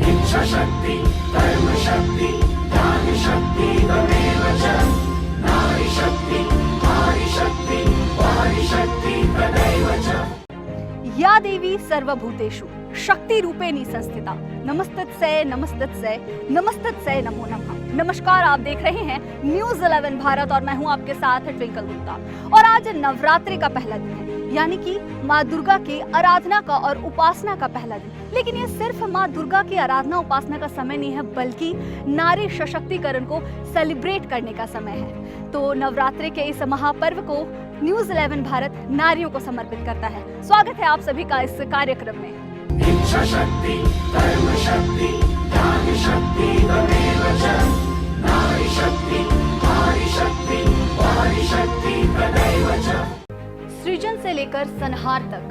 इच्छाशक्ति कर्मशक्ति ज्ञानशक्ति तमेव च नारीशक्ति नारीशक्ति वारीशक्ति तदैव च। या देवी सर्वभूतेषु शक्ति रूपेणी संस्थिता नमस्तस्यै नमस्तस्यै नमस्तस्यै नमो नमः। नमस्कार, आप देख रहे हैं न्यूज़ 11 भारत और मैं हूं आपके साथ ट्विंकल गुप्ता। और आज नवरात्रि का पहला दिन है, यानी कि माँ दुर्गा की आराधना का और उपासना का पहला दिन। लेकिन ये सिर्फ माँ दुर्गा की आराधना उपासना का समय नहीं है, बल्कि नारी सशक्तिकरण को सेलिब्रेट करने का समय है। तो नवरात्रि के इस महापर्व को न्यूज़ 11 भारत नारियों को समर्पित करता है। स्वागत है आप सभी का इस कार्यक्रम में। इच्छाशक्ति कर्मशक्ति ज्ञानशक्ति तमेव च नारीशक्ति नारीशक्ति वारीशक्ति तदैव च। सृजन से लेकर संहार तक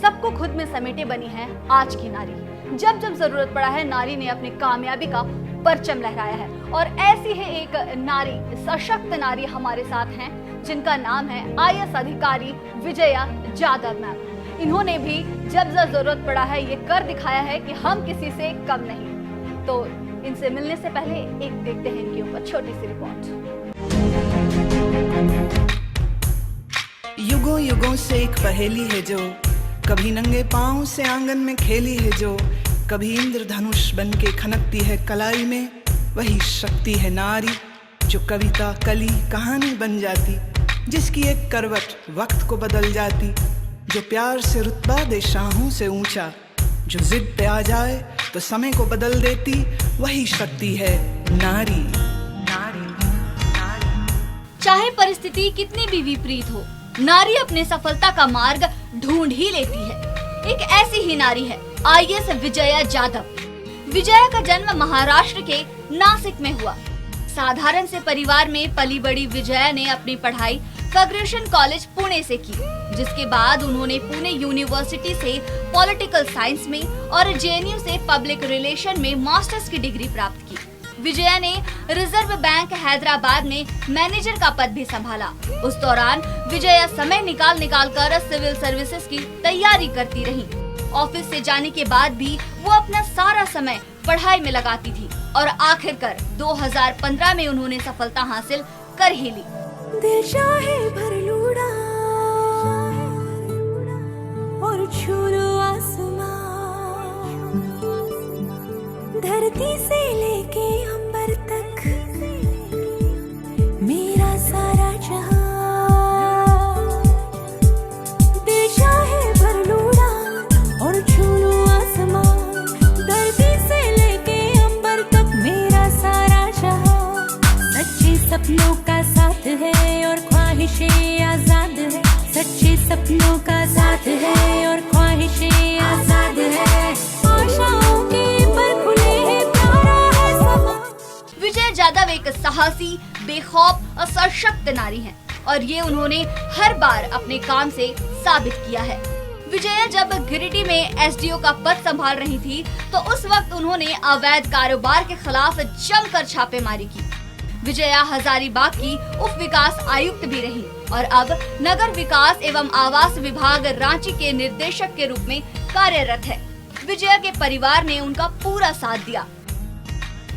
सबको खुद में समेटे बनी है आज की नारी। जब जब जरूरत पड़ा है, नारी ने अपनी कामयाबी का परचम लहराया है। और ऐसी है एक नारी, सशक्त नारी हमारे साथ हैं, जिनका नाम है IAS अधिकारी विजया जाधव मैम। इन्होंने भी जब जब जरूरत पड़ा है ये कर दिखाया है कि हम किसी से कम नहीं। तो इनसे मिलने से पहले एक देखते हैं इनके ऊपर छोटी सी रिपोर्ट। युगों युगों से एक पहेली है जो कभी नंगे पांव से आंगन में खेली है, जो कभी इंद्रधनुष बन के खनकती है कलाई में। वही शक्ति है नारी जो कविता कली कहानी बन जाती, जिसकी एक करवट वक्त को बदल जाती, जो प्यार से रुतबा दे शाहों से ऊंचा, जो जिद पे आ जाए तो समय को बदल देती। वही शक्ति है नारी। नारी नारी। चाहे परिस्थिति कितनी भी विपरीत हो, नारी अपने सफलता का मार्ग ढूंढ ही लेती है। एक ऐसी ही नारी है IAS विजया जाधव। विजया का जन्म महाराष्ट्र के नासिक में हुआ। साधारण से परिवार में पली बड़ी विजया ने अपनी पढ़ाई फर्ग्यूसन कॉलेज पुणे से की, जिसके बाद उन्होंने पुणे यूनिवर्सिटी से पॉलिटिकल साइंस में और JNU से पब्लिक रिलेशन में मास्टर्स की डिग्री प्राप्त की। विजया ने रिजर्व बैंक हैदराबाद में मैनेजर का पद भी संभाला। उस दौरान विजया समय निकाल कर सिविल सर्विसेज की तैयारी करती रही। ऑफिस से जाने के बाद भी वो अपना सारा समय पढ़ाई में लगाती थी और आखिरकार 2015 में उन्होंने सफलता हासिल कर ही ली। दिल चाहे भर लूड़ा और छू लो आसमां, धरती से लेके अंबर तक मेरा सारा जहां। दिल चाहे भर लूड़ा और छू लो आसमां, धरती से लेके अंबर तक मेरा सारा जहां। सच्चे सपनों का साथ है और ख्वाहिशें आजाद है, सच्चे सपनों का साथ है और ख्वाहिशें आजाद है, आशाओं के पर खुले हैं प्यारा है समा। विजया जाधव एक साहसी, बेखौफ और सशक्त नारी हैं और ये उन्होंने हर बार अपने काम से साबित किया है। विजया जब गिरिडीह में SDO का पद संभाल रही थी, तो उस वक्त उन्होंने अवैध कारोबार के खिलाफ जमकर छापेमारी की। विजया हजारीबाग की उप विकास आयुक्त भी रही और अब नगर विकास एवं आवास विभाग रांची के निर्देशक के रूप में कार्यरत है। विजया के परिवार ने उनका पूरा साथ दिया।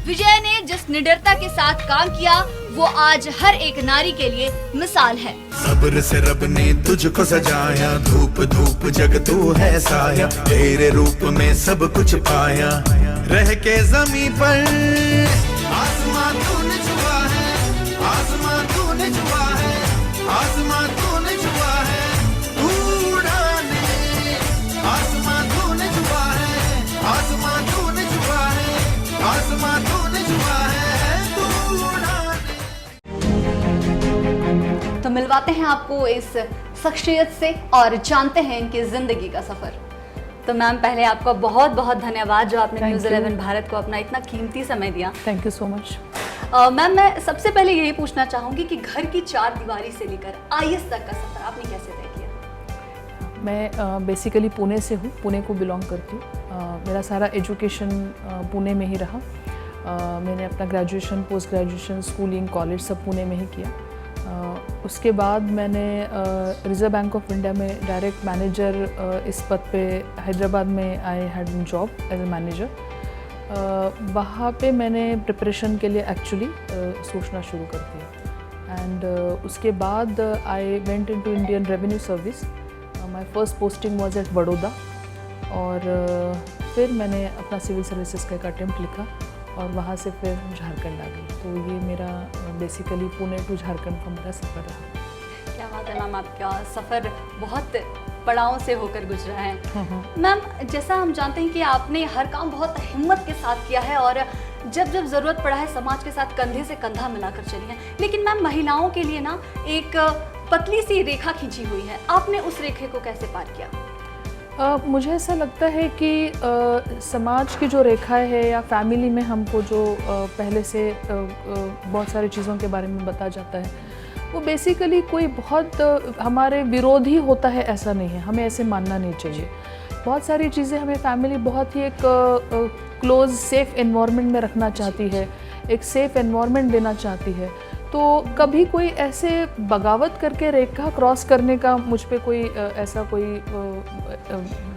विजया ने जिस निडरता के साथ काम किया, वो आज हर एक नारी के लिए मिसाल है। सब्र से रब ने तुझको सजाया, धूप धूप जग तू है साया, तेरे रूप में सब कुछ पाया। रह के ज़मीं पर आसमां तूने छुआ है, आसमां तूने छुआ है, आसमां तूने छुआ है, उड़ाने आसमां तूने छुआ है, आसमां तूने छुआ है, आसमां तूने छुआ है, उड़ाने। तो मिलवाते हैं आपको इस शख्सियत से और जानते हैं इनकी जिंदगी का सफर। तो मैम, पहले आपका बहुत बहुत धन्यवाद जो आपने न्यूज़ 11 भारत को अपना इतना कीमती समय दिया। Thank you so much. Ma'am, मैं सबसे पहले यही पूछना चाहूँगी कि घर की चार दीवारी से लेकर IAS तक का सफर आपने कैसे तय किया? मैं बेसिकली पुणे से हूँ, पुणे को बिलोंग करती हूँ। मेरा सारा एजुकेशन पुणे में ही रहा। मैंने अपना graduation, post graduation, schooling, college सब पुणे में ही किया। उसके बाद मैंने रिजर्व बैंक ऑफ इंडिया में डायरेक्ट मैनेजर इस पद पे हैदराबाद में I had job as a manager. वहाँ पे मैंने प्रिपरेशन के लिए एक्चुअली सोचना शुरू कर दिया। एंड उसके बाद I went into Indian revenue service. My first posting was at Baroda, और फिर मैंने अपना सिविल सर्विसेज का एक अटेम्प्ट लिखा और वहाँ से फिर झारखंड आ गई। तो ये मेरा बेसिकली पुणे टू झारखंड का मेरा सफ़र रहा। क्या बात है मैम, आपका सफ़र बहुत पड़ावों से होकर गुजरा है। मैम, जैसा हम जानते हैं कि आपने हर काम बहुत हिम्मत के साथ किया है और जब जब ज़रूरत पड़ा है समाज के साथ कंधे से कंधा मिलाकर चली हैं। लेकिन मैम, महिलाओं के लिए ना एक पतली सी रेखा खींची हुई है, आपने उस रेखे को कैसे पार किया? मुझे ऐसा लगता है कि समाज की जो रेखाएं है या फैमिली में हमको जो पहले से बहुत सारी चीज़ों के बारे में बताया जाता है, वो बेसिकली कोई बहुत हमारे विरोधी होता है ऐसा नहीं है, हमें ऐसे मानना नहीं चाहिए। बहुत सारी चीज़ें हमें फैमिली बहुत ही एक क्लोज सेफ़ एनवायरनमेंट में रखना चाहती है, एक सेफ़ एनवायरनमेंट देना चाहती है। तो कभी कोई ऐसे बगावत करके रेखा क्रॉस करने का मुझ पे कोई ऐसा कोई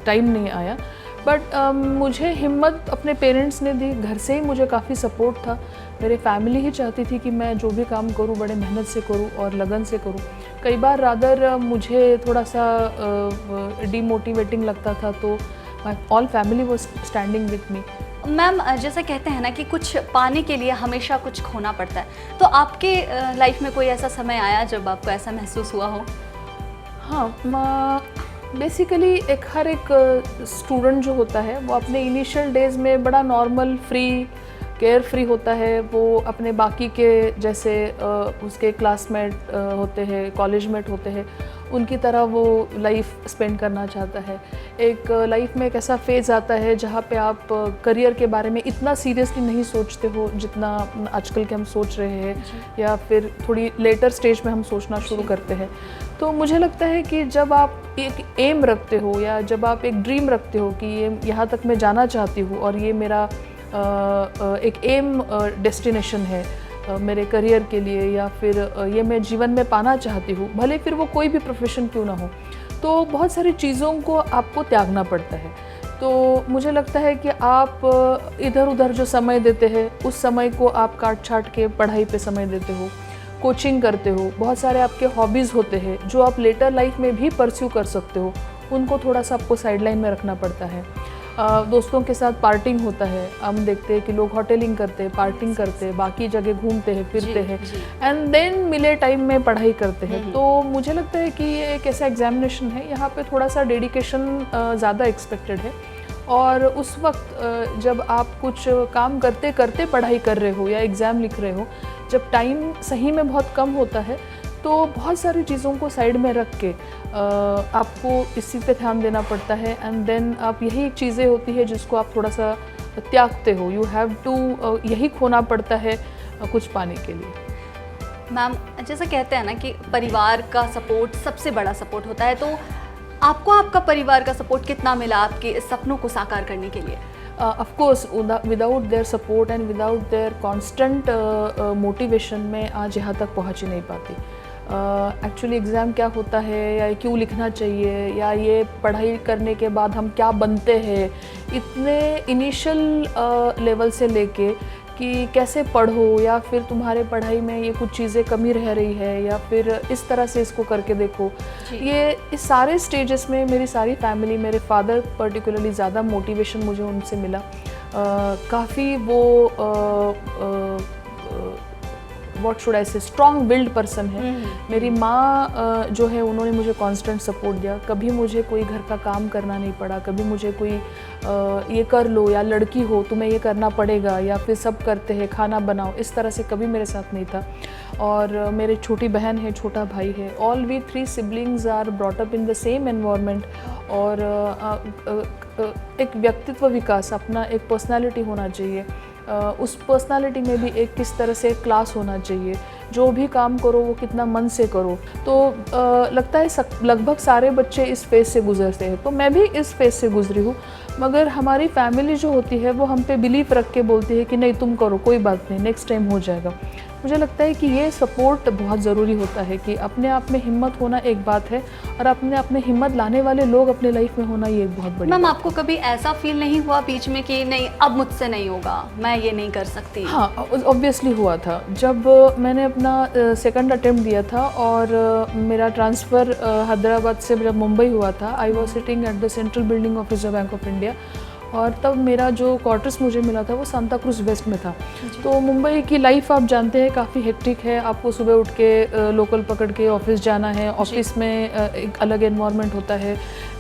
टाइम नहीं आया। बट मुझे हिम्मत अपने पेरेंट्स ने दी, घर से ही मुझे काफ़ी सपोर्ट था। मेरे फैमिली ही चाहती थी कि मैं जो भी काम करूं बड़े मेहनत से करूं और लगन से करूं। कई बार रादर मुझे थोड़ा सा डीमोटिवेटिंग लगता था, तो my all family was standing with me. Ma'am, जैसा कहते हैं ना कि कुछ पाने के लिए हमेशा कुछ खोना पड़ता है, तो आपके लाइफ में कोई ऐसा समय आया जब आपको ऐसा महसूस हुआ हो? हाँ, बेसिकली हर एक स्टूडेंट जो होता है वो अपने इनिशियल डेज़ में बड़ा नॉर्मल फ्री केयर फ्री होता है। वो अपने बाकी के जैसे उसके क्लासमेट होते हैं, कॉलेजमेट होते हैं, उनकी तरह वो लाइफ स्पेंड करना चाहता है। एक लाइफ में एक ऐसा फेज़ आता है जहाँ पे आप करियर के बारे में इतना सीरियसली नहीं सोचते हो जितना आजकल के हम सोच रहे हैं, या फिर थोड़ी लेटर स्टेज में हम सोचना शुरू करते हैं। तो मुझे लगता है कि जब आप एक एम रखते हो या जब आप एक ड्रीम रखते हो कि ये यहाँ तक मैं जाना चाहती हूँ और ये मेरा एक एम डेस्टिनेशन है मेरे करियर के लिए, या फिर ये मैं जीवन में पाना चाहती हूँ, भले फिर वो कोई भी प्रोफेशन क्यों ना हो, तो बहुत सारी चीज़ों को आपको त्यागना पड़ता है। तो मुझे लगता है कि आप इधर उधर जो समय देते हैं उस समय को आप काट छाट के पढ़ाई पे समय देते हो, कोचिंग करते हो, बहुत सारे आपके हॉबीज़ होते हैं जो आप लेटर लाइफ में भी परस्यू कर सकते हो, उनको थोड़ा सा आपको साइडलाइन में रखना पड़ता है। दोस्तों के साथ पार्टिंग होता है, हम देखते हैं कि लोग होटलिंग करते हैं, पार्टिंग करते हैं, बाकी जगह घूमते हैं फिरते हैं, एंड देन मिले टाइम में पढ़ाई करते हैं। तो मुझे लगता है कि ये एक ऐसा एग्जामिनेशन है, यहाँ पे थोड़ा सा डेडिकेशन ज़्यादा एक्सपेक्टेड है। और उस वक्त जब आप कुछ काम करते करते पढ़ाई कर रहे हो या एग्ज़ाम लिख रहे हो, जब टाइम सही में बहुत कम होता है, तो बहुत सारी चीज़ों को साइड में रख के आपको इसी पे ध्यान देना पड़ता है। एंड देन आप यही चीज़ें होती है जिसको आप थोड़ा सा त्यागते हो, यू हैव टू यही खोना पड़ता है कुछ पाने के लिए। मैम, जैसा कहते हैं ना कि परिवार का सपोर्ट सबसे बड़ा सपोर्ट होता है, तो आपको आपका परिवार का सपोर्ट कितना मिला आपके सपनों को साकार करने के लिए? Of course, without their support and without their constant motivation मैं आज यहाँ तक पहुँच ही नहीं पाती। एक्चुअली एग्ज़ाम क्या होता है, या क्यों लिखना चाहिए, या ये पढ़ाई करने के बाद हम क्या बनते हैं, इतने इनिशियल लेवल से लेके कि कैसे पढ़ो, या फिर तुम्हारे पढ़ाई में ये कुछ चीज़ें कमी रह रही है, या फिर इस तरह से इसको करके देखो। ये इस सारे स्टेजेस में मेरी सारी फैमिली, मेरे फादर पर्टिकुलरली ज़्यादा मोटिवेशन मुझे उनसे मिला। काफ़ी वो व्हाट शुड आई से स्ट्रॉन्ग बिल्ड पर्सन है। मेरी माँ जो है उन्होंने मुझे कांस्टेंट सपोर्ट दिया, कभी मुझे कोई घर का काम करना नहीं पड़ा, कभी मुझे कोई ये कर लो, या लड़की हो तुम्हें ये करना पड़ेगा, या फिर सब करते हैं खाना बनाओ, इस तरह से कभी मेरे साथ नहीं था। और मेरी छोटी बहन है, छोटा भाई है, all we 3 siblings are brought up in the same environment. और एक व्यक्तित्व विकास, अपना एक पर्सनालिटी होना चाहिए, उस पर्सनालिटी में भी एक किस तरह से क्लास होना चाहिए, जो भी काम करो वो कितना मन से करो। तो लगता है लगभग सारे बच्चे इस फेज़ से गुजरते हैं, तो मैं भी इस फेज़ से गुजरी हूँ। मगर हमारी फैमिली जो होती है वो हम पे बिलीफ रख के बोलती है कि नहीं तुम करो, कोई बात नहीं, नेक्स्ट टाइम हो जाएगा। मुझे लगता है कि ये सपोर्ट बहुत ज़रूरी होता है कि अपने आप में हिम्मत होना एक बात है और अपने हिम्मत लाने वाले लोग अपने लाइफ में होना ये एक बहुत बड़ी मैम बात आपको कभी ऐसा फील नहीं हुआ बीच में कि नहीं अब मुझसे नहीं होगा, मैं ये नहीं कर सकती? हाँ, ऑब्वियसली हुआ था। जब मैंने अपना सेकंड अटेम्प्ट दिया था और मेरा ट्रांसफ़र हैदराबाद से जब मुंबई हुआ था, I was sitting at the central building of reserve Bank of India और तब मेरा जो क्वार्टर्स मुझे मिला था वो सांता क्रूज वेस्ट में था। तो मुंबई की लाइफ आप जानते हैं काफ़ी हेक्टिक है, आपको सुबह उठ के लोकल पकड़ के ऑफिस जाना है, ऑफिस में एक अलग एनवायरनमेंट होता है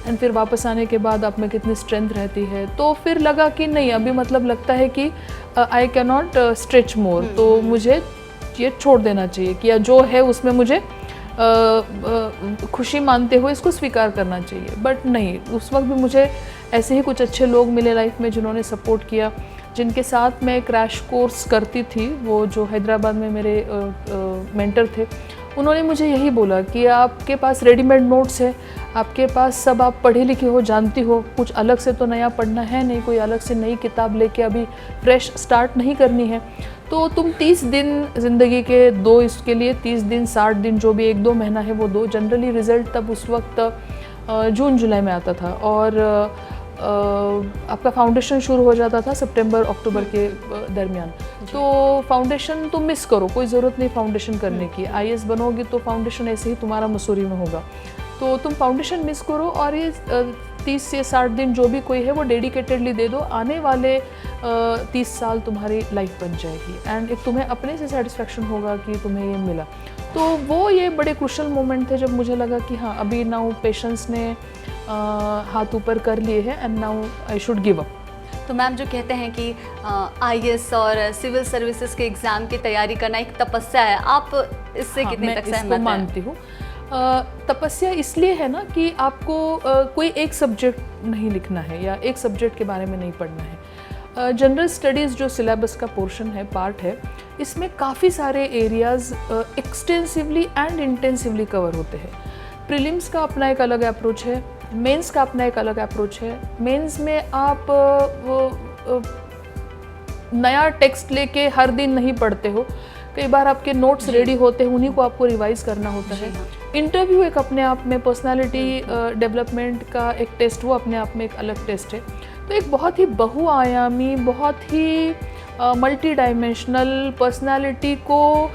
एंड फिर वापस आने के बाद आप में कितनी स्ट्रेंथ रहती है। तो फिर लगा कि नहीं अभी मतलब लगता है कि आई कैन नॉट स्ट्रेच मोर, तो मुझे ये छोड़ देना चाहिए कि या जो है उसमें मुझे खुशी मानते हुए इसको स्वीकार करना चाहिए। बट नहीं, उस वक्त भी मुझे ऐसे ही कुछ अच्छे लोग मिले लाइफ में जिन्होंने सपोर्ट किया, जिनके साथ मैं क्रैश कोर्स करती थी। वो जो हैदराबाद में मेरे मेंटर थे, उन्होंने मुझे यही बोला कि आपके पास रेडीमेड नोट्स है, आपके पास सब आप पढ़ी लिखी हो, जानती हो, कुछ अलग से तो नया पढ़ना है नहीं, कोई अलग से नई किताब लेके अभी फ्रेश स्टार्ट नहीं करनी है। तो तुम 30 दिन ज़िंदगी के दो, इसके लिए 30 दिन 60 दिन जो भी 1-2 महीना है वो दो। जनरली रिज़ल्ट तब उस वक्त जून जुलाई में आता था और आपका फाउंडेशन शुरू हो जाता था सितंबर अक्टूबर के दरमियान। तो फाउंडेशन तुम मिस करो, कोई ज़रूरत नहीं फाउंडेशन करने की, IAS बनोगी तो फाउंडेशन ऐसे ही तुम्हारा मसूरी में होगा, तो तुम फाउंडेशन मिस करो और ये 30 से 60 दिन जो भी कोई है वो डेडिकेटेडली दे दो, आने वाले 30 साल तुम्हारी लाइफ बन जाएगी एंड एक तुम्हें अपने से सेटिस्फेक्शन होगा कि तुम्हें ये मिला। तो वो ये बड़े क्रुशियल मोमेंट थे जब मुझे लगा कि हाँ अभी नाउ पेशेंस ने हाथ ऊपर कर लिए हैं and now I should give up. तो मैम जो कहते हैं कि IAS और सिविल सर्विसेज के एग्ज़ाम की तैयारी करना एक तपस्या है, आप इससे कितनी तक सहमत हैं? मैं मानती हूँ। तपस्या इसलिए है ना कि आपको कोई एक सब्जेक्ट नहीं लिखना है या एक सब्जेक्ट के बारे में नहीं पढ़ना है। जनरल स्टडीज़ जो सिलेबस का पोर्शन है, पार्ट है, इसमें काफ़ी सारे areas extensively and intensively cover होते हैं। प्रीलिम्स का अपना एक अलग अप्रोच है, मेंस का अपना एक अलग अप्रोच है। मेंस में आप नया टेक्स्ट लेके हर दिन नहीं पढ़ते हो, कई बार आपके नोट्स रेडी होते हैं, उन्हीं को आपको रिवाइज करना होता है। इंटरव्यू एक अपने आप में पर्सनालिटी डेवलपमेंट का एक टेस्ट, वो अपने आप में एक अलग टेस्ट है। तो एक बहुत ही बहुआयामी, बहुत ही मल्टी डायमेंशनल पर्सनालिटी को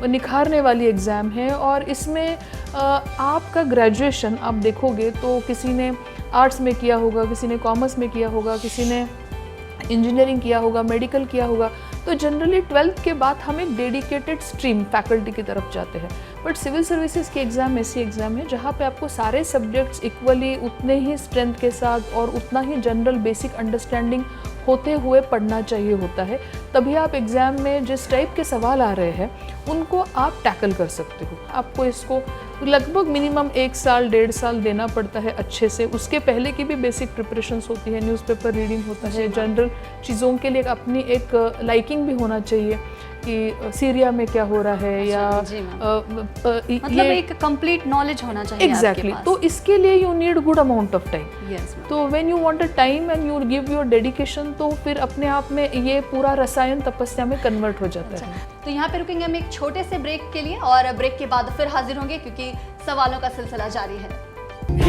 निखारने वाली एग्ज़ाम है और इसमें आपका ग्रेजुएशन आप देखोगे तो किसी ने आर्ट्स में किया होगा, किसी ने कॉमर्स में किया होगा, किसी ने इंजीनियरिंग किया होगा, मेडिकल किया होगा। तो जनरली 12th के बाद हम एक डेडिकेटेड स्ट्रीम फैकल्टी की तरफ जाते हैं। बट सिविल सर्विसेज की एग्ज़ाम ऐसी एग्ज़ाम है जहाँ पे आपको सारे सब्जेक्ट्स इक्वली उतने ही स्ट्रेंथ के साथ और उतना ही जनरल बेसिक अंडरस्टैंडिंग होते हुए पढ़ना चाहिए होता है। तभी आप एग्ज़ाम में जिस टाइप के सवाल आ रहे हैं उनको आप टैकल कर सकते हो। आपको इसको लगभग मिनिमम 1 साल 1.5 साल देना पड़ता है अच्छे से। उसके पहले की भी बेसिक प्रिपरेशंस होती है, न्यूज़पेपर रीडिंग होता है, जनरल चीज़ों के लिए अपनी एक लाइकिंग भी होना चाहिए कि सीरिया में क्या हो रहा है या मतलब एक कंप्लीट नॉलेज होना चाहिए एग्जैक्टली। तो इसके लिए you need good amount of time. तो when you want a time and you give your dedication, तो फिर अपने आप में ये पूरा रसायन तपस्या में कन्वर्ट हो जाता है। तो यहाँ पे रुकेंगे हम एक छोटे से ब्रेक के लिए और ब्रेक के बाद फिर हाजिर होंगे क्योंकि सवालों का सिलसिला जारी है।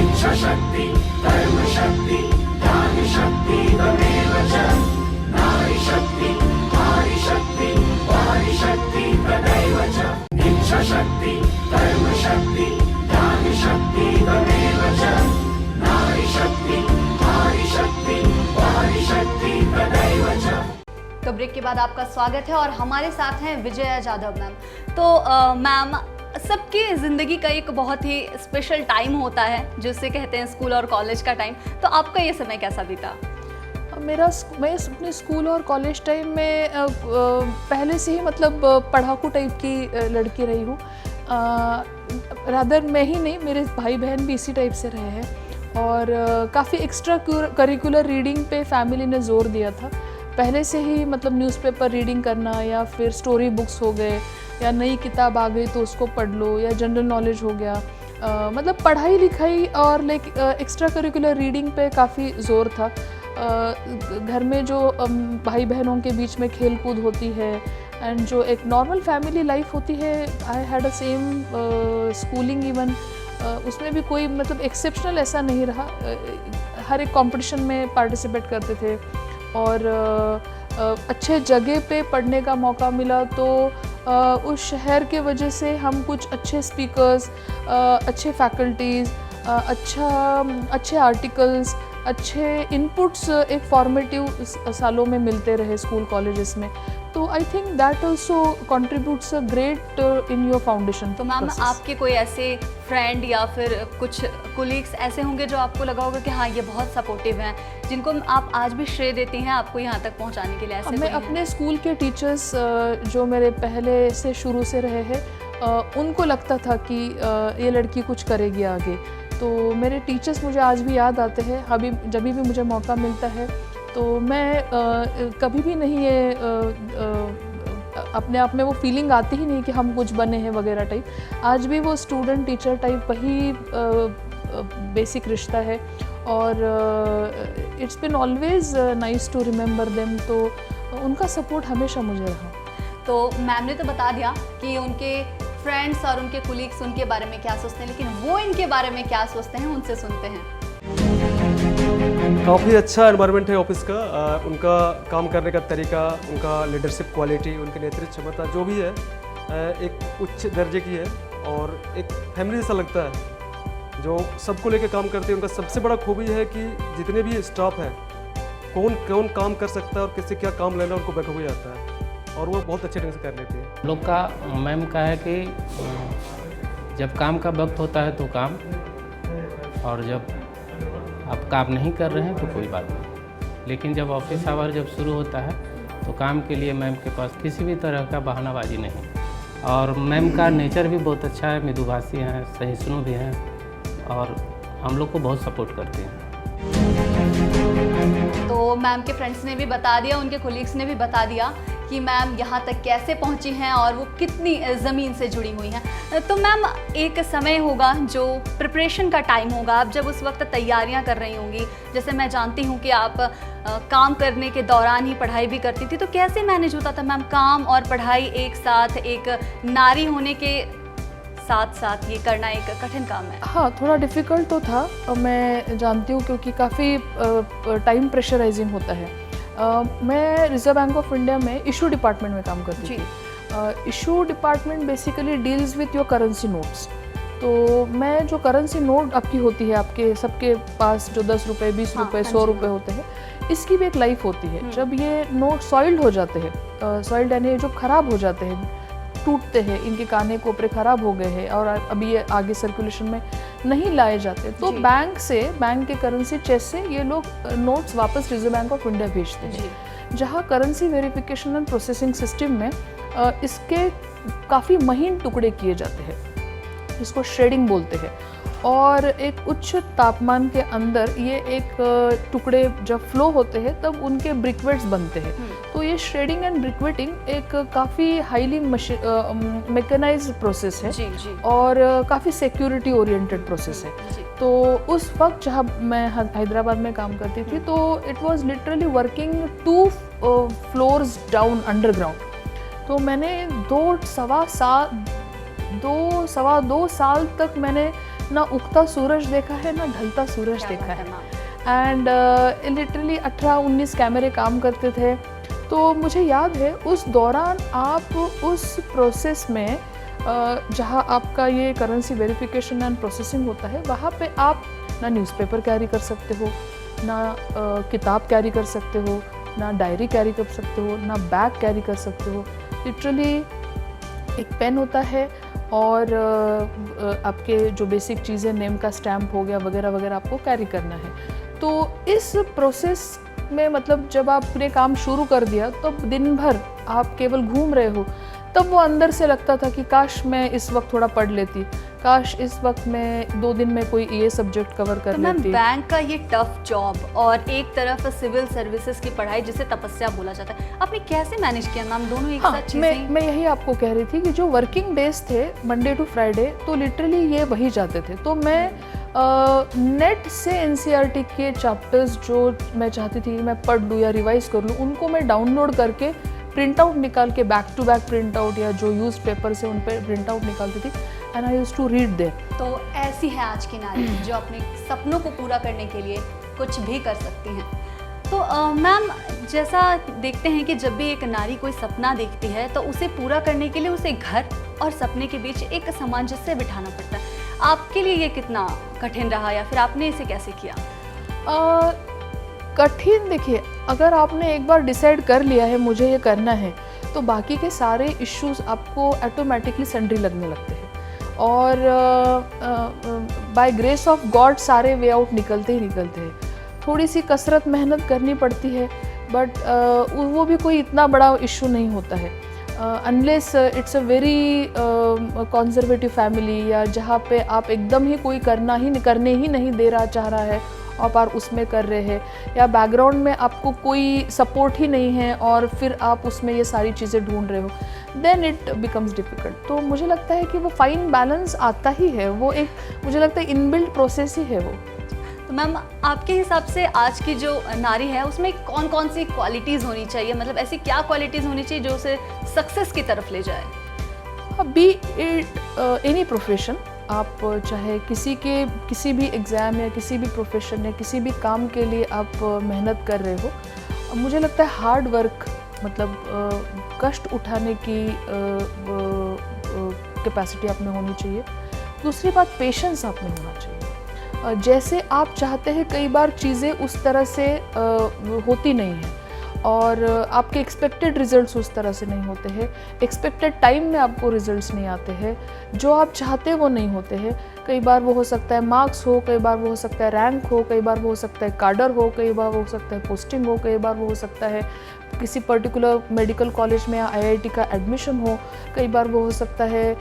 इच्छा शक्ति, कर्म शक्ति, ज्ञान शक्ति, तमेव च। नारी शक्ति, नारी शक्ति, वारी शक्ति, तदैव च। इच्छा शक्ति, कर्म शक्ति, ज्ञान शक्ति, तमेव च। नारी शक्ति, नारी शक्ति, वारी शक्ति, तदैव च। तो ब्रेक के बाद आपका स्वागत है और हमारे साथ हैं विजया जाधव मैम। तो मैम, सबकी ज़िंदगी का एक बहुत ही स्पेशल टाइम होता है जिसे कहते हैं स्कूल और कॉलेज का टाइम। तो आपका ये समय कैसा बीता? मैं अपने स्कूल और कॉलेज टाइम में पहले से ही मतलब पढ़ाकू टाइप की लड़की रही हूँ। रादर मैं ही नहीं, मेरे भाई बहन भी इसी टाइप से रहे हैं और काफ़ी एक्स्ट्रा करिकुलर रीडिंग पे फैमिली ने ज़ोर दिया था पहले से ही। मतलब न्यूज़पेपर रीडिंग करना या फिर स्टोरी बुक्स हो गए या नई किताब आ गई तो उसको पढ़ लो या जनरल नॉलेज हो गया। मतलब पढ़ाई लिखाई और लाइक एक्स्ट्रा करिकुलर रीडिंग पे काफ़ी ज़ोर था। घर में जो भाई बहनों के बीच में खेल कूद होती है, एंड जो एक नॉर्मल फैमिली लाइफ होती है, I had a same schooling even, उसमें भी कोई मतलब एक्सेप्शनल ऐसा नहीं रहा। हर एक कंपटीशन में पार्टिसिपेट करते थे और अच्छे जगह पे पढ़ने का मौका मिला तो उस शहर के वजह से हम कुछ अच्छे स्पीकर्स, अच्छे फैकल्टीज़, अच्छे आर्टिकल्स, अच्छे इनपुट्स एक फॉर्मेटिव सालों में मिलते रहे स्कूल कॉलेजेस में। तो I think that also contributes a great in your foundation. तो मैम आपके कोई ऐसे फ्रेंड या फिर कुछ कोलीग्स ऐसे होंगे जो आपको लगा होगा कि हाँ ये बहुत सपोर्टिव हैं, जिनको आप आज भी श्रेय देती हैं आपको यहाँ तक पहुँचाने के लिए? ऐसे मैं अपने स्कूल के टीचर्स जो मेरे पहले से शुरू से रहे हैं, उनको लगता था कि ये लड़की कुछ करेगी आगे। तो मेरे टीचर्स मुझे आज भी याद आते हैं। अभी जब भी मुझे मौका मिलता है तो मैं कभी भी नहीं ये अपने आप में वो फीलिंग आती ही नहीं कि हम कुछ बने हैं वगैरह टाइप। आज भी वो स्टूडेंट टीचर टाइप वही बेसिक रिश्ता है और it's been always nice to remember them. तो उनका सपोर्ट हमेशा मुझे रहा। तो मैम ने तो बता दिया कि उनके फ्रेंड्स और उनके कोलीग्स उनके बारे में क्या सोचते हैं, लेकिन वो इनके बारे में क्या सोचते हैं उनसे सुनते हैं। काफ़ी अच्छा एनवायरनमेंट है ऑफिस का। उनका काम करने का तरीका, उनका लीडरशिप क्वालिटी, उनकी नेतृत्व क्षमता जो भी है एक उच्च दर्जे की है और एक फैमिली जैसा लगता है जो सबको लेकर काम करते हैं। उनका सबसे बड़ा खूबी है कि जितने भी स्टाफ है कौन कौन काम कर सकता है और किससे क्या काम लेना उनको बखूबी आता है और वो बहुत अच्छे ढंग से कर लेते हैं। लोग का मैम का है कि जब काम का वक्त होता है तो काम, और जब आप काम नहीं कर रहे हैं तो कोई बात नहीं। लेकिन जब ऑफिस आवर जब शुरू होता है तो काम के लिए मैम के पास किसी भी तरह का बहानाबाजी नहीं। और मैम का नेचर भी बहुत अच्छा है, मृदुभाषी हैं, सहिष्णु भी हैं और हम लोग को बहुत सपोर्ट करते हैं। तो मैम के फ्रेंड्स ने भी बता दिया, उनके कोलीग्स ने भी बता दिया कि मैम यहाँ तक कैसे पहुँची हैं और वो कितनी ज़मीन से जुड़ी हुई हैं। तो मैम एक समय होगा जो प्रिपरेशन का टाइम होगा, आप जब उस वक्त तैयारियाँ कर रही होंगी, जैसे मैं जानती हूँ कि आप काम करने के दौरान ही पढ़ाई भी करती थी, तो कैसे मैनेज होता था मैम काम और पढ़ाई एक साथ? एक नारी होने के साथ साथ ये करना एक कठिन काम है। हाँ, थोड़ा डिफ़िकल्ट तो था, मैं जानती हूँ, क्योंकि काफ़ी टाइम प्रेशराइजिंग होता है। मैं रिजर्व बैंक ऑफ इंडिया में इशू डिपार्टमेंट में काम करती थी। Issue department basically deals with your currency notes. तो मैं जो करेंसी नोट आपकी होती है, आपके सबके पास जो 10 रुपये, 20 रुपये, 100 रुपये होते हैं, इसकी भी एक लाइफ होती है। जब ये नोट सॉइल्ड हो जाते हैं, सॉइल्ड यानी जो ख़राब हो जाते हैं, टूटते हैं, इनके काने कोपरे ख़राब हो गए हैं और अभी ये आगे सर्कुलेशन में नहीं लाए जाते, तो बैंक के करेंसी चेस्ट से ये लोग नोट्स वापस रिजर्व बैंक ऑफ इंडिया भेजते हैं, जहाँ currency verification and processing system में इसके काफ़ी महीन टुकड़े किए जाते हैं, इसको श्रेडिंग बोलते हैं। और एक उच्च तापमान के अंदर ये एक टुकड़े जब फ्लो होते हैं तब उनके ब्रिकवेट्स बनते हैं। तो ये श्रेडिंग एंड ब्रिकवेटिंग एक काफ़ी हाईली मैकेनाइज्ड प्रोसेस है और काफ़ी सिक्योरिटी ओरिएंटेड प्रोसेस है। तो उस वक्त जहाँ मैं हैदराबाद में काम करती थी तो it was literally working 2 floors down underground. तो मैंने 2 साल तक मैंने ना उगता सूरज देखा है ना ढलता सूरज देखा है। एंड लिटरली 18-19 कैमरे काम करते थे। तो मुझे याद है उस दौरान आप उस प्रोसेस में जहाँ आपका ये करेंसी वेरिफिकेशन एंड प्रोसेसिंग होता है, वहाँ पे आप ना न्यूज़पेपर कैरी कर सकते हो, ना किताब कैरी कर सकते हो, ना डायरी कैरी कर सकते हो, ना बैग कैरी कर सकते हो। लिटरली एक पेन होता है और आपके जो बेसिक चीज़ें, नेम का स्टैम्प हो गया वगैरह वगैरह, आपको कैरी करना है। तो इस प्रोसेस में मतलब जब आपने काम शुरू कर दिया तब दिन भर आप केवल घूम रहे हो, तब वो अंदर से लगता था कि काश मैं इस वक्त थोड़ा पढ़ लेती, काश इस वक्त मैं 2 दिन में कोई ये सब्जेक्ट कवर कर लेती। मैम बैंक का ये टफ जॉब और एक तरफ सिविल सर्विसेज की पढ़ाई जिसे तपस्या बोला जाता है, आपने कैसे मैनेज किया मैम दोनों एक साथ चीजें? मैं यही आपको कह रही थी कि जो वर्किंग डेज थे मंडे टू फ्राइडे, तो लिटरली ये वही जाते थे। तो मैं नेट से एनसीईआरटी के चैप्टर्स जो मैं चाहती थी मैं पढ़ लूँ या रिवाइज कर लूँ, उनको मैं डाउनलोड करके प्रिंट आउट निकाल के back to back print out या जो यूज पेपर से उन पर प्रिंट आउट निकालती थी and I used to read there. तो ऐसी है आज की नारी जो अपने सपनों को पूरा करने के लिए कुछ भी कर सकती हैं। तो मैम, जैसा देखते हैं कि जब भी एक नारी कोई सपना देखती है तो उसे पूरा करने के लिए उसे घर और सपने के बीच एक सामंजस्य बिठाना पड़ता है। आपके लिए ये कितना कठिन रहा या फिर आपने इसे कैसे किया? कठिन, देखिए, अगर आपने एक बार डिसाइड कर लिया है मुझे ये करना है तो बाकी के सारे इश्यूज आपको ऑटोमेटिकली सन्ड्री लगने लगते हैं और बाय ग्रेस ऑफ गॉड सारे वे आउट निकलते ही निकलते हैं। थोड़ी सी कसरत मेहनत करनी पड़ती है बट वो भी कोई इतना बड़ा इशू नहीं होता है unless it's a very conservative family या जहाँ पे आप एकदम ही कोई करने ही नहीं दे रहा चाह रहा है आप उसमें कर रहे हैं या बैकग्राउंड में आपको कोई सपोर्ट ही नहीं है और फिर आप उसमें ये सारी चीज़ें ढूंढ रहे हो, देन इट बिकम्स डिफ़िकल्ट। तो मुझे लगता है कि वो फाइन बैलेंस आता ही है, वो एक मुझे लगता है इनबिल्ट प्रोसेस ही है वो। तो मैम, आपके हिसाब से आज की जो नारी है उसमें कौन कौन सी क्वालिटीज़ होनी चाहिए, मतलब ऐसी क्या क्वालिटीज़ होनी चाहिए जो उसे सक्सेस की तरफ ले जाए? बी इट एनी प्रोफेशन, आप चाहे किसी भी एग्ज़ाम या किसी भी प्रोफेशन या किसी भी काम के लिए आप मेहनत कर रहे हो, मुझे लगता है हार्ड वर्क, मतलब कष्ट उठाने की कैपेसिटी आप में होनी चाहिए। दूसरी बात, पेशेंस आप में होना चाहिए। जैसे आप चाहते हैं कई बार चीज़ें उस तरह से होती नहीं हैं और आपके एक्सपेक्टेड रिजल्ट्स उस तरह से नहीं होते हैं, एक्सपेक्टेड टाइम में आपको रिजल्ट्स नहीं आते हैं, जो आप चाहते हैं वो नहीं होते हैं। कई बार वो हो सकता है मार्क्स हो, कई बार वो हो सकता है रैंक हो, कई बार वो हो सकता है कार्डर हो, कई बार वो हो सकता है पोस्टिंग हो, कई बार वो हो सकता है किसी पर्टिकुलर मेडिकल कॉलेज में या आईआईटी का एडमिशन हो, कई बार वो हो सकता है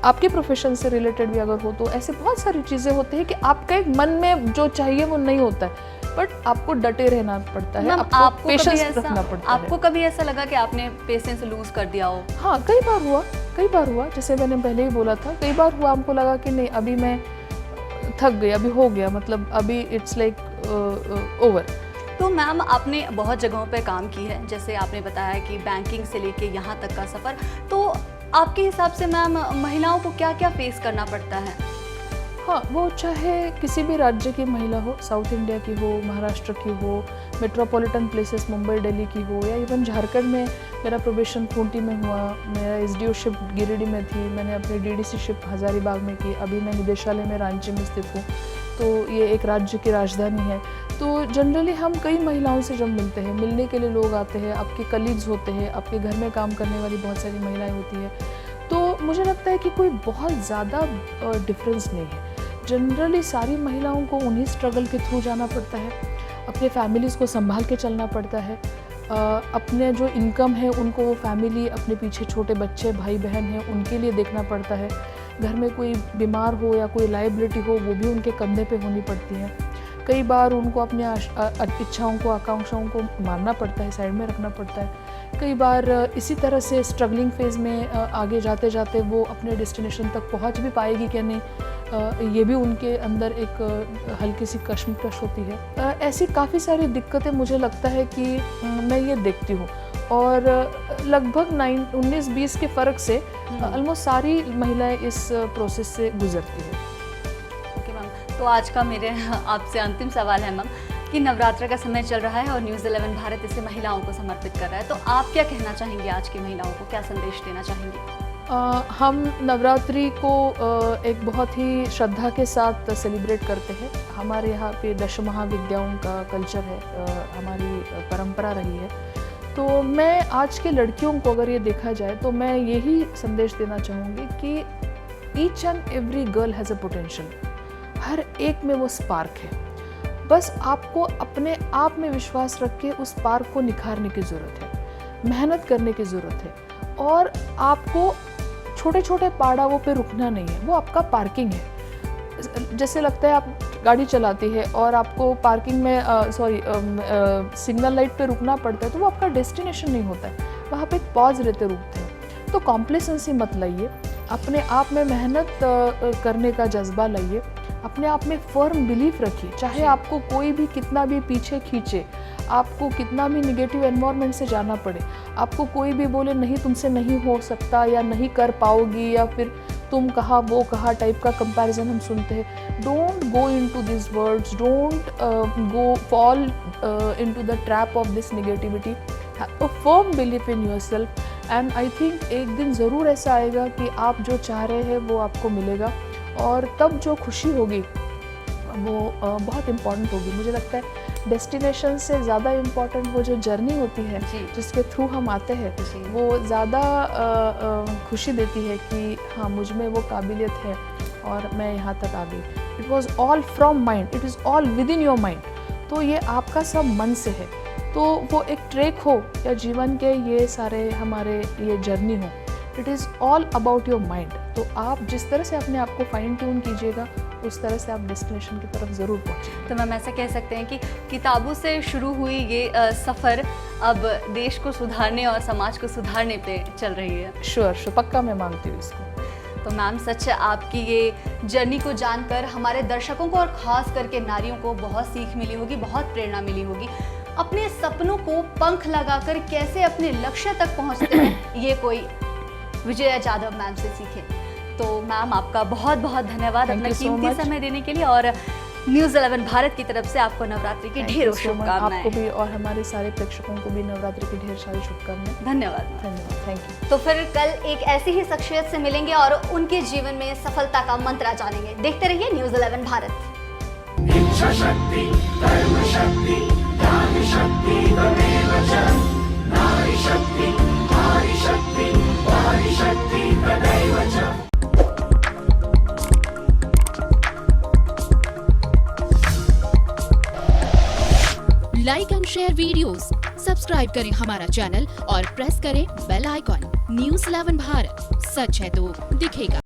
आपके प्रोफेशन से रिलेटेड भी अगर हो, तो ऐसे बहुत सारी चीज़ें होती हैं कि आपका एक मन में जो चाहिए वो नहीं होता है बट आपको डटे रहना पड़ता है, आपको पेशेंस रखना पड़ता है। आपको कभी ऐसा लगा कि आपने पेशेंस लूज कर दिया हो? हाँ, कई बार हुआ, जैसे मैंने पहले ही बोला था, कई बार हुआ हमको लगा कि नहीं, अभी मैं थक गई, अभी हो गया, मतलब अभी इट्स लाइक ओवर। तो मैम, आपने बहुत जगहों पे काम की है, जैसे आपने बताया कि बैंकिंग से लेके यहाँ तक का सफ़र, तो आपके हिसाब से मैम महिलाओं को क्या क्या फेस करना पड़ता है? हाँ, वो चाहे किसी भी राज्य की महिला हो, साउथ इंडिया की हो, महाराष्ट्र की हो, मेट्रोपॉलिटन प्लेसेस मुंबई दिल्ली की हो, या इवन झारखंड में मेरा प्रोबेशन खूंटी में हुआ, मेरा एसडीओ शिप गिरिडीह में थी, मैंने अपनी डीडीसी शिप हजारीबाग में की, अभी मैं निदेशालय में रांची में स्थित हूँ, तो ये एक राज्य की राजधानी है। तो जनरली हम कई महिलाओं से जब मिलते हैं, मिलने के लिए लोग आते हैं, आपके कलीग्स होते हैं, आपके घर में काम करने वाली बहुत सारी महिलाएँ होती हैं, तो मुझे लगता है कि कोई बहुत ज़्यादा डिफरेंस नहीं है। जनरली सारी महिलाओं को उन्हीं स्ट्रगल के थ्रू जाना पड़ता है, अपने फैमिलीज़ को संभाल के चलना पड़ता है, अपने जो इनकम है उनको वो फैमिली, अपने पीछे छोटे बच्चे भाई बहन हैं उनके लिए देखना पड़ता है, घर में कोई बीमार हो या कोई लायबिलिटी हो वो भी उनके कंधे पे होनी पड़ती है। कई बार उनको अपनी इच्छाओं को, आकांक्षाओं को मारना पड़ता है, साइड में रखना पड़ता है। कई बार इसी तरह से स्ट्रगलिंग फेज़ में आगे जाते जाते वो अपने डेस्टिनेशन तक पहुंच भी पाएगी कि नहीं, ये भी उनके अंदर एक हल्की सी कश्मकश होती है। ऐसी काफ़ी सारी दिक्कतें मुझे लगता है कि मैं ये देखती हूँ और लगभग 19-20 के फ़र्क से ऑलमोस्ट सारी महिलाएं इस प्रोसेस से गुजरती हैं। ओके मैम, तो आज का मेरे आपसे अंतिम सवाल है मैम कि नवरात्र का समय चल रहा है और न्यूज़ 11 भारत इसे महिलाओं को समर्पित कर रहा है, तो आप क्या कहना चाहेंगे आज की महिलाओं को, क्या संदेश देना चाहेंगे? हम नवरात्रि को एक बहुत ही श्रद्धा के साथ सेलिब्रेट करते हैं। हमारे यहाँ पे दश महाविद्याओं का कल्चर है, हमारी परंपरा रही है। तो मैं आज के लड़कियों को अगर ये देखा जाए तो मैं यही संदेश देना चाहूँगी कि each and every girl has a potential, हर एक में वो स्पार्क है, बस आपको अपने आप में विश्वास रख के उस स्पार्क को निखारने की ज़रूरत है, मेहनत करने की ज़रूरत है और आपको छोटे छोटे पड़ावों पे रुकना नहीं है, वो आपका पार्किंग है। जैसे लगता है आप गाड़ी चलाती है और आपको पार्किंग में सिग्नल लाइट पे रुकना पड़ता है, तो वो आपका डेस्टिनेशन नहीं होता है, वहाँ पे एक पॉज रहते रुकते हैं। तो कॉम्प्लेसेंसी मत लाइए, अपने आप में मेहनत करने का जज्बा लाइए, अपने आप में फर्म बिलीफ रखिए, चाहे आपको कोई भी कितना भी पीछे खींचे, आपको कितना भी निगेटिव एनवायरनमेंट से जाना पड़े, आपको कोई भी बोले नहीं तुमसे नहीं हो सकता या नहीं कर पाओगी या फिर तुम कहा वो कहा टाइप का कंपैरिजन हम सुनते हैं, don't go into this words, don't go fall into the trap of this negativity, have a firm belief in yourself and I think एक दिन ज़रूर ऐसा आएगा कि आप जो चाह रहे हैं वो आपको मिलेगा और तब जो खुशी होगी वो बहुत इम्पॉर्टेंट होगी। मुझे लगता है डेस्टिनेशन से ज़्यादा इम्पॉर्टेंट वो जो जर्नी होती है जिसके थ्रू हम आते हैं वो ज़्यादा खुशी देती है कि हाँ मुझ में वो काबिलियत है और मैं यहाँ तक आ गई। It was all from mind, it is all with in your mind. तो ये आपका सब मन से है। तो वो एक ट्रैक हो या जीवन के ये सारे हमारे ये जर्नी हो, it is all about your mind. तो आप जिस तरह से अपने आप को फाइन ट्यून कीजिएगा उस तरह से आप डेस्टिनेशन की तरफ ज़रूर पहुँचेंगे। तो मैम ऐसा कह सकते हैं कि किताबों से शुरू हुई ये सफ़र अब देश को सुधारने और समाज को सुधारने पे चल रही है। श्योर पक्का मैं मांगती हूँ इसको। तो मैम सच आपकी ये जर्नी को जानकर हमारे दर्शकों को और ख़ास करके नारियों को बहुत सीख मिली होगी, बहुत प्रेरणा मिली होगी। अपने सपनों को पंख लगाकर कैसे अपने लक्ष्य तक पहुँचते हैं ये कोई विजया जाधव मैम से सीखे। तो मैम आपका बहुत बहुत धन्यवाद अपना कीमती समय देने के लिए और न्यूज़ 11 भारत की तरफ से आपको नवरात्रि की ढेरों शुभकामनाएं। आपको भी और हमारे सारे प्रेक्षकों को भी नवरात्रि की ढेर सारी शुभकामनाएं। धन्यवाद। Thank you. तो फिर कल एक ऐसी ही शख्सियत से मिलेंगे और उनके जीवन में सफलता का मंत्र जानेंगे। देखते रहिए न्यूज़ 11 भारत। इच्छा शक्ति, कर्म शक्ति, ज्ञान शक्ति तमेव च, नारी शक्ति, नारी शक्ति, वारी शक्ति तदैव च। Like and share videos, subscribe करें हमारा चैनल और प्रेस करें बेल आइकॉन। न्यूज़ 11 भारत, सच है तो दिखेगा।